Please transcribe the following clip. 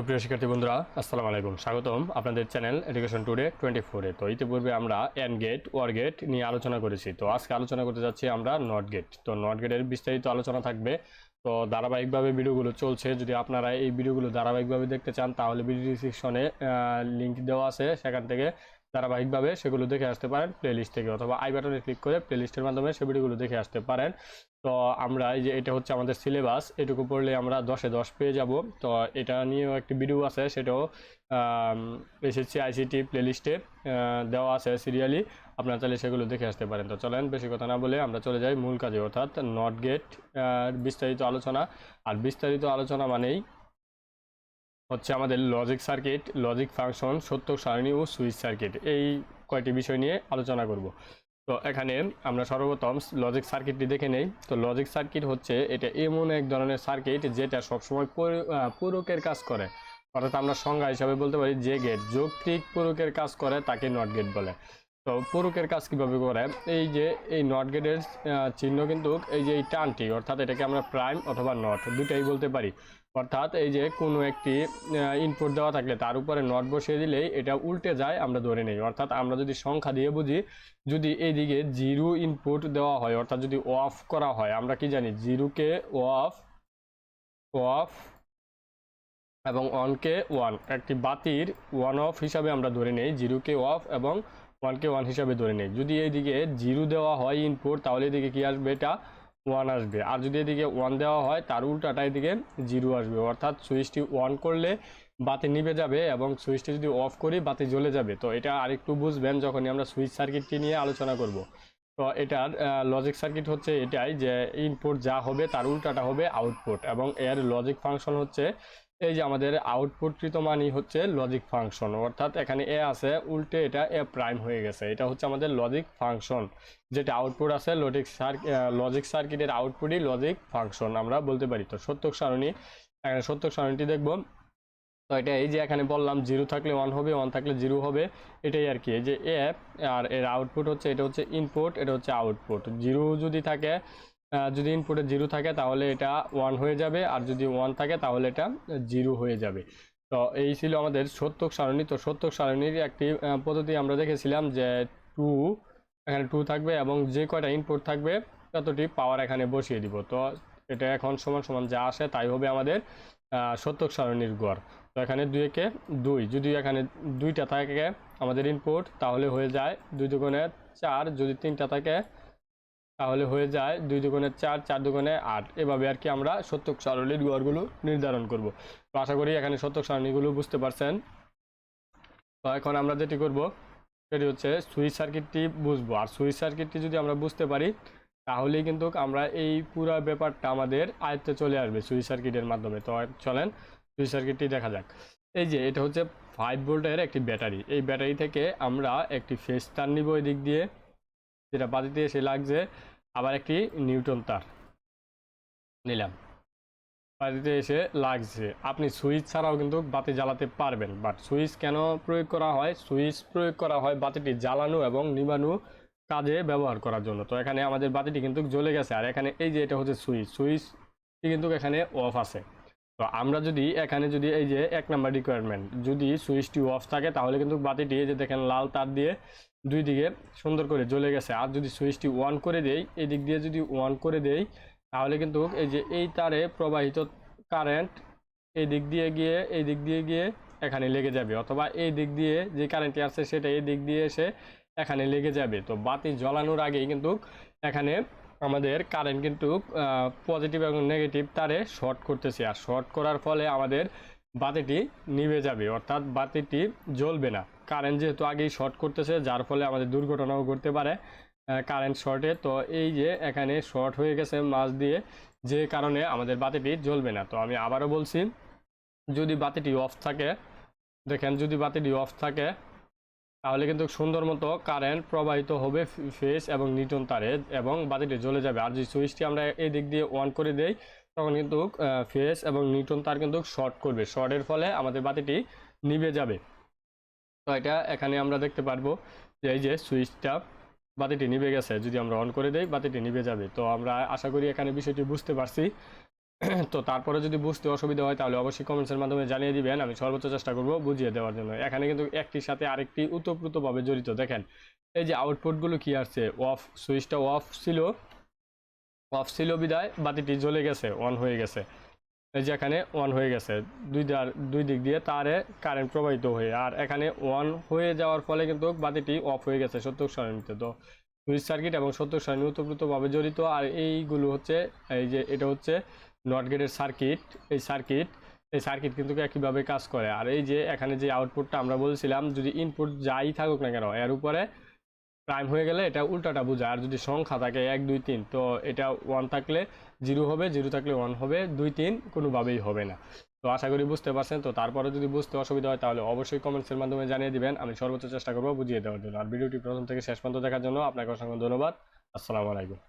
সুপ্রিয় শিক্ষার্থী বন্ধুরা, আসসালামু আলাইকুম। স্বাগতম আপনাদের চ্যানেল এডুকেশন টুডে 24-এ। তো ইতিপূর্বে আমরা এন্ড গেট, ওর গেট নিয়ে আলোচনা করেছি। তো আজকে আলোচনা করতে যাচ্ছি আমরা নট গেট। তো নট গেটের বিস্তারিত আলোচনা থাকবে। তো ধারাবাহিকভাবে ভিডিওগুলো চলছে। যদি আপনারা এই ভিডিওগুলো ধারাবাহিকভাবে দেখতে চান তাহলে ভিডিও ডিসক্রিপশনে লিঙ্ক দেওয়া আছে, সেখান থেকে ধারাবাহিকভাবে সেগুলো দেখে আসতে পারেন প্লেলিস্ট থেকে, অথবা আই বাটনে ক্লিক করে প্লেলিস্টের মাধ্যমে সে ভিডিওগুলো দেখে আসতে পারেন। তো আমরা এই যে এটা হচ্ছে আমাদের সিলেবাস, এটুকু পড়লে আমরা 10-এ 10 পেয়ে যাব। তো এটা নিয়েও একটি ভিডিও আছে, সেটাও এসএসসি আইসিটি প্লেলিস্টে দেওয়া আছে সিরিয়ালি, আপনারা চাইলে সেগুলো দেখে আসতে পারেন। তো চলেন বেশি কথা না বলে আমরা চলে যাই মূল কাজে, অর্থাৎ নট গেট বিস্তারিত আলোচনা। আর বিস্তারিত আলোচনা মানেই হচ্ছে আমাদের লজিক সার্কিট, লজিক ফাংশন, সত্যক সারণী ও সুইচ সার্কিট, এই কয়টি বিষয় নিয়ে আলোচনা করব। তো এখানে আমরা সর্বপ্রথম লজিক সার্কিটটি দেখে নেই। তো লজিক সার্কিট হচ্ছে এটা এমন এক ধরনের সার্কিট যেটা সবসময় পূরকের কাজ করে, অর্থাৎ আমরা সংজ্ঞা হিসাবে বলতে পারি যে গেট যৌক্তিক পূরকের কাজ করে তাকে নট গেট বলে। তো পূরকের কাজ কীভাবে করে, এই যে এই নট গেটের চিহ্ন কিন্তু এই যে এই টানটি, অর্থাৎ এটাকে আমরা প্রাইম অথবা নট দুটাই বলতে পারি। অর্থাৎ এই যে কোনো একটি ইনপুট দেওয়া থাকলে তার উপরে নট বসিয়ে দিলেই এটা উল্টে যায় আমরা ধরে নেই। অর্থাৎ আমরা যদি সংখ্যা দিয়ে বুঝি, যদি এইদিকে জিরো ইনপুট দেওয়া হয়, অর্থাৎ যদি অফ করা হয়, আমরা কি জানি জিরোকে অফ, অফ এবং অনকে ওয়ান, একটি বাতির ওয়ান অফ হিসাবে আমরা ধরে নেই, জিরোকে অফ এবং ওয়ানকে ওয়ান হিসাবে ধরে নেই। যদি এইদিকে জিরো দেওয়া হয় ইনপুট, তাহলে এদিকে কি আসবে, এটা ওয়ান আসবে। আর যদি এদিকে ওয়ান দেওয়া হয় তার উল্টাটা এদিকে জিরো আসবে। অর্থাৎ সুইচটি অন করলে বাতি নিভে যাবে এবং সুইচটি যদি অফ করি বাতি জ্বলে যাবে। তো এটা আরেকটু বুঝবেন যখনই আমরা সুইচ সার্কিটটি নিয়ে আলোচনা করব। তো এটার লজিক সার্কিট হচ্ছে এটাই, যে ইনপুট যা হবে তার উল্টাটা হবে আউটপুট, এবং এর লজিক ফাংশন হচ্ছে এই যে আমাদের আউটপুটকৃত মানই হচ্ছে লজিক ফাংশন। অর্থাৎ এখানে এ আছে, উল্টে এটা এ প্রাইম হয়ে গেছে, এটা হচ্ছে আমাদের লজিক ফাংশন। যেটা আউটপুট আছে লজিক সার্কিটের আউটপুটই লজিক ফাংশন আমরা বলতে পারি। তো সত্যক সারণী, এখানে সত্যক সারণীটি দেখব। তো এটা এই যে এখানে বললাম জিরো থাকলে ওয়ান হবে, ওয়ান থাকলে জিরো হবে, এটাই আর কি। এই যে এ আর এর আউটপুট হচ্ছে, এটা হচ্ছে ইনপুট, এটা হচ্ছে আউটপুট। জিরো যদি থাকে, যদি ইনপুটে জিরো থাকে তাহলে এটা ওয়ান হয়ে যাবে, আর যদি ওয়ান থাকে তাহলে এটা জিরো হয়ে যাবে। তো এই ছিল আমাদের সত্যক সারণী। তো সত্যক সারণীর একটি পদ্ধতি আমরা দেখেছিলাম যে টু, এখানে টু থাকবে এবং যে কয়টা ইনপুট থাকবে ততটি পাওয়ার এখানে বসিয়ে দিব। তো এটা এখন সমান সমান যা আসে তাই হবে আমাদের সত্যক সারণীর গড়। তো এখানে 2-একে 2, যদি এখানে দুইটা থাকে আমাদের ইনপুট তাহলে হয়ে যায় 2 দুগুণে 4, যদি 3টা থাকে তাহলে হয়ে যায় 2 দুগুণে 4, 4 দুগুণে 8। এভাবে আর কি আমরা সত্যক সারণীর গড়গুলো নির্ধারণ করব। তো আশা করি এখানে সত্যক সারণীগুলো বুঝতে পারছেন। তো এখন আমরা যেটি করব সেটি হচ্ছে সুইচ সার্কিটটি বুঝবো। আর সুইচ সার্কিটটি যদি আমরা বুঝতে পারি তাহলেই কিন্তু আমরা এই পুরো ব্যাপারটা আমাদের আয়ত্তে চলে আসবে সুইচ সার্কিটের মাধ্যমে। তো চলেন সুইচ সার্কিটটি দেখা যাক। এই যে এটা হচ্ছে 5 ভোল্টের একটি ব্যাটারি। এই ব্যাটারি থেকে আমরা একটি ফেজ তার নিব এই দিক দিয়ে, যেটা বাতিতে এসে লাগছে, আবার একটি নিউটন তার নিলাম, বাতিতে এসে লাগছে। আপনি সুইচ ছাড়াও কিন্তু বাতি জ্বালাতে পারবেন, বাট সুইচ কেন প্রয়োগ করা হয়? সুইচ প্রয়োগ করা হয় বাতিটি জ্বালানো এবং নিভানো কাজে ব্যবহার করার জন্য। তো এখানে আমাদের বাতিটি কিন্তু জ্বলে গেছে, আর এখানে এই যে এটা হচ্ছে সুইচ, সুইচটি কিন্তু এখানে অফ আছে। তো আমরা যদি এখানে যদি এই যে 1 নাম্বার রিকোয়ারমেন্ট, যদি সুইচটি অফ থাকে তাহলে কিন্তু বাতিটি এই যে দেখেন লাল তার দিয়ে দুই দিকে সুন্দর করে জ্বলে গেছে। আর যদি সুইচটি অন করে দেই, এই দিক দিয়ে যদি অন করে দেই তাহলে কিন্তু এই যে এই তারে প্রবাহিত কারেন্ট এই দিক দিয়ে গিয়ে এখানে লেগে যাবে, অথবা এই দিক দিয়ে যে কারেন্টটি আসছে সেটা এই দিক দিয়ে এসে এখানে লেগে যাবে। তো বাতি জ্বালানোর আগেই কিন্তু এখানে আমাদের কারেন্ট কিন্তু পজিটিভ এবং নেগেটিভ তারে শর্ট করতেছে, আর শর্ট করার ফলে আমাদের বাতিটি নিভে যাবে, অর্থাৎ বাতিটি জ্বলবে না। কারেন্ট যেহেতু আগেই শর্ট করতেছে, যার ফলে আমাদের দুর্ঘটনাও ঘটতে পারে কারেন্ট শর্টে। তো এই যে এখানে শর্ট হয়ে গেছে মাঝ দিয়ে, যে কারণে আমাদের বাতিটি জ্বলবে না। তো আমি আবারও বলছি, যদি বাতিটি অফ থাকে, দেখেন যদি বাতিটি অফ থাকে তাহলে কিন্তু সুন্দর মতো কারেন্ট প্রবাহিত হবে ফেজ এবং নিউটন তারে, এবং বাতিটি জ্বলে যাবে। আর যদি সুইচটি আমরা এই দিক দিয়ে অন করে দেই তখন কিন্তু ফেজ এবং নিউটন তার কিন্তু শর্ট করবে, শর্টের ফলে আমাদের বাতিটি নিভে যাবে। তো এটা এখানে আমরা দেখতে পারবো যে এই যে সুইচটা, বাতিটি নিভে গেছে, যদি আমরা অন করে দেই বাতিটি নিভে যাবে। তো আমরা আশা করি এখানে বিষয়টি বুঝতে পারছি। তো তারপরে যদি বুঝতে অসুবিধা হয় তাহলে অবশ্যই কমেন্টসের মাধ্যমে জানিয়ে দিবেন, আমি সর্বোচ্চ চেষ্টা করব বুঝিয়ে দেওয়ার জন্য। এখানে কিন্তু একটির সাথে আরেকটি ওতপ্রোতভাবে জড়িত। দেখেন এই যে আউটপুটগুলো কি আসছে, অফ, সুইচটা অফ ছিল বিদায় বাতিটি জ্বলে গেছে, অন হয়ে গেছে। এই যে এখানে অন হয়ে গেছে, দুই দিক দিয়ে তারে কারেন্ট প্রবাহিত হয়ে, আর এখানে অন হয়ে যাওয়ার ফলে কিন্তু বাতিটি অফ হয়ে গেছে সত্তর সারণীতে। তো সুইচ সার্কিট এবং সত্তর সারণী ওতপ্রোতভাবে জড়িত। আর এইগুলো হচ্ছে, এই যে এটা হচ্ছে নট গেটের সার্কিট। এই সার্কিট কিন্তু একইভাবে কাজ করে। আর এই যে এখানে যে আউটপুটটা আমরা বলছিলাম, যদি ইনপুট যাই থাকুক না কেন, এর উপরে প্রাইম হয়ে গেলে এটা উল্টাটা বোঝায়। আর যদি সংখ্যা থাকে 1 2 3, তো এটা 1 থাকলে 0 হবে, 0 থাকলে 1 হবে, 2 3 কোনোভাবেই হবে না। তো আশা করি বুঝতে পারছেন। তো তারপরে যদি বুঝতে অসুবিধা হয় তাহলে অবশ্যই কমেন্টসের মাধ্যমে জানিয়ে দিবেন, আমি সর্বোচ্চ চেষ্টা করবো বুঝিয়ে দেওয়ার জন্য। আর ভিডিওটি প্রথম থেকে শেষ পর্যন্ত দেখার জন্য আপনাকে অসংখ্য ধন্যবাদ। আসসালামু আলাইকুম।